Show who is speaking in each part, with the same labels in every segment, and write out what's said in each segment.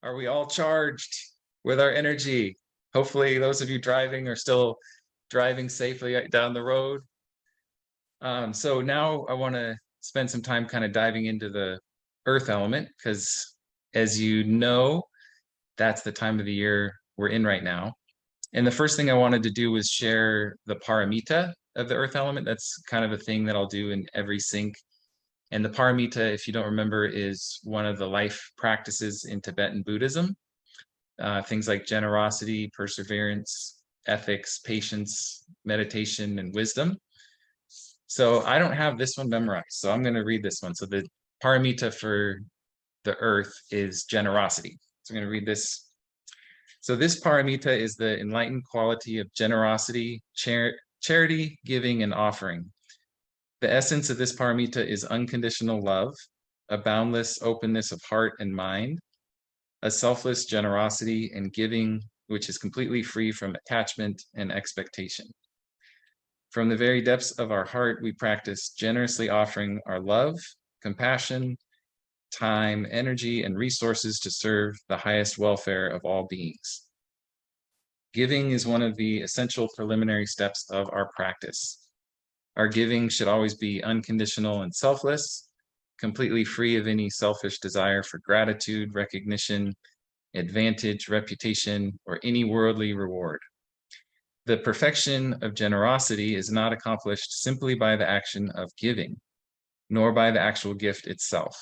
Speaker 1: Are we all charged with our energy? Hopefully those of you driving are still driving safely down the road. So now I want to spend some time kind of diving into the earth element, because as you know, that's the time of the year we're in right now. And the first thing I wanted to do was share the paramita of the earth element. That's kind of a thing that I'll do in every sync. And the paramita, if you don't remember, is one of the life practices in Tibetan Buddhism. Things like generosity, perseverance, ethics, patience, meditation, and wisdom. So I don't have this one memorized, so I'm going to read this one. So the paramita for the earth is generosity. So I'm going to read this. So this paramita is the enlightened quality of generosity, charity, giving, and offering. The essence of this paramita is unconditional love, a boundless openness of heart and mind, a selfless generosity and giving, which is completely free from attachment and expectation. From the very depths of our heart, we practice generously offering our love, compassion, time, energy, and resources to serve the highest welfare of all beings. Giving is one of the essential preliminary steps of our practice. Our giving should always be unconditional and selfless, completely free of any selfish desire for gratitude, recognition, advantage, reputation, or any worldly reward. The perfection of generosity is not accomplished simply by the action of giving, nor by the actual gift itself.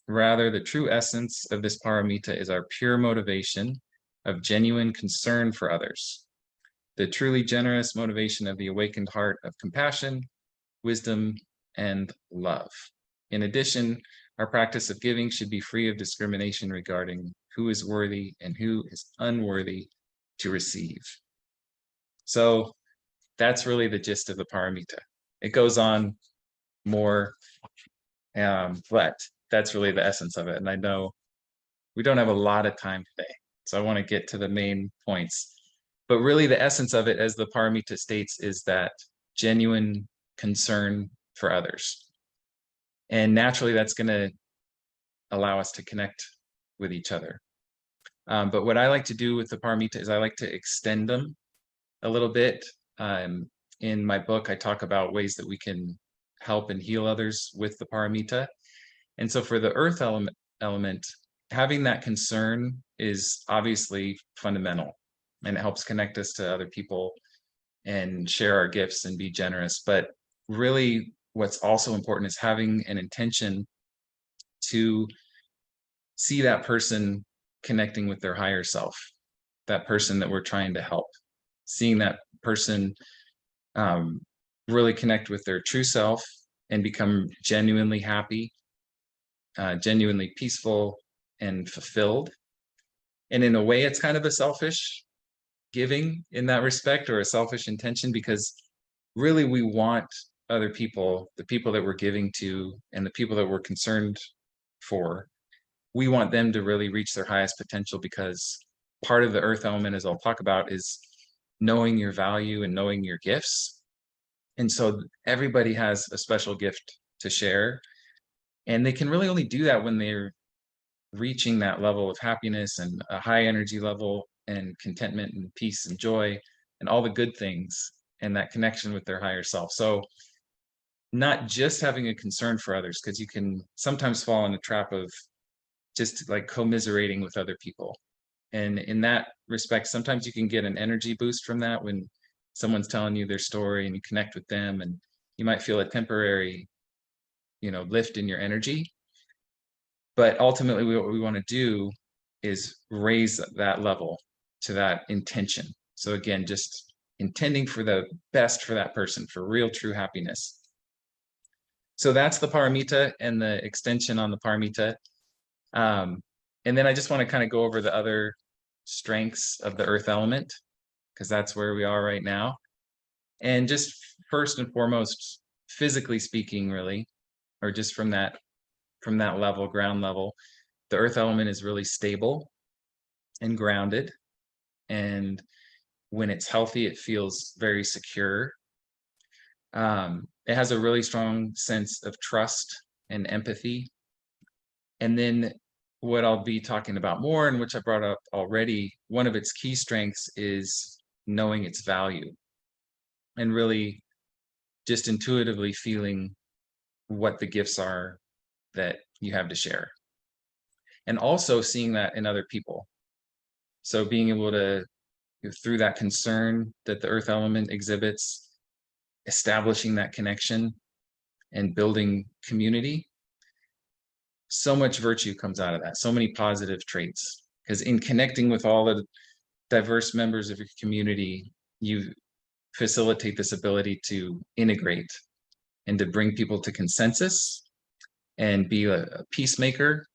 Speaker 1: Rather, the true essence of this paramita is our pure motivation of genuine concern for others, the truly generous motivation of the awakened heart of compassion, wisdom, and love. In addition, our practice of giving should be free of discrimination regarding who is worthy and who is unworthy to receive. So that's really the gist of the paramita. It goes on more, but that's really the essence of it. And I know we don't have a lot of time today, so I want to get to the main points. But really the essence of it, as the paramita states, is that genuine concern for others. And naturally, that's going to allow us to connect with each other. But what I like to do with the paramita is I like to extend them a little bit. In my book, I talk about ways that we can help and heal others with the paramita. And so for the earth element, having that concern is obviously fundamental, and it helps connect us to other people and share our gifts and be generous. But really, what's also important is having an intention to see that person connecting with their higher self, that person that we're trying to help, seeing that person really connect with their true self and become genuinely happy, genuinely peaceful and fulfilled. And in a way, it's kind of a selfish giving in that respect, or a selfish intention, because really we want other people, the people that we're giving to and the people that we're concerned for, we want them to really reach their highest potential, because part of the earth element, as I'll talk about, is knowing your value and knowing your gifts. And so everybody has a special gift to share, and they can really only do that when they're reaching that level of happiness and a high energy level and contentment and peace and joy and all the good things, and that connection with their higher self. So not just having a concern for others, because you can sometimes fall in the trap of just like commiserating with other people. And in that respect, sometimes you can get an energy boost from that when someone's telling you their story and you connect with them, and you might feel a temporary, lift in your energy. But ultimately, what we want to do is raise that level to that intention. So again, just intending for the best for that person, for real, true happiness. So that's the paramita and the extension on the paramita. And then I just want to kind of go over the other strengths of the earth element, because that's where we are right now. And just first and foremost, physically speaking, really, or just from that level, ground level, the earth element is really stable and grounded. And when it's healthy, it feels very secure. It has a really strong sense of trust and empathy. And then what I'll be talking about more, and which I brought up already, one of its key strengths is knowing its value and really just intuitively feeling what the gifts are that you have to share. And also seeing that in other people. So being able to, through that concern that the earth element exhibits, establishing that connection and building community, so much virtue comes out of that, so many positive traits. Because in connecting with all the diverse members of your community, you facilitate this ability to integrate and to bring people to consensus and be a peacemaker.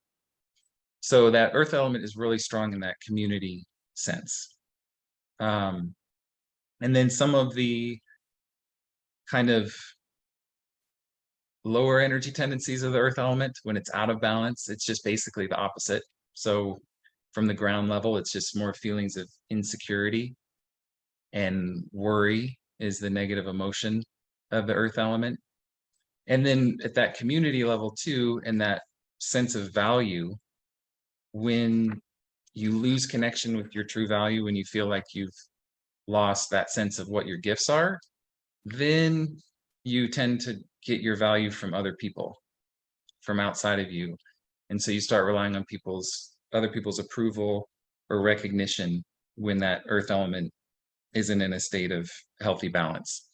Speaker 1: So that earth element is really strong in that community sense. And then some of the kind of lower energy tendencies of the earth element, when it's out of balance, it's just basically the opposite. So from the ground level, it's just more feelings of insecurity, and worry is the negative emotion of the earth element. And then at that community level too, and that sense of value, when you lose connection with your true value, when you feel like you've lost that sense of what your gifts are, then you tend to get your value from other people, from outside of you. And so you start relying on other people's approval or recognition when that earth element isn't in a state of healthy balance.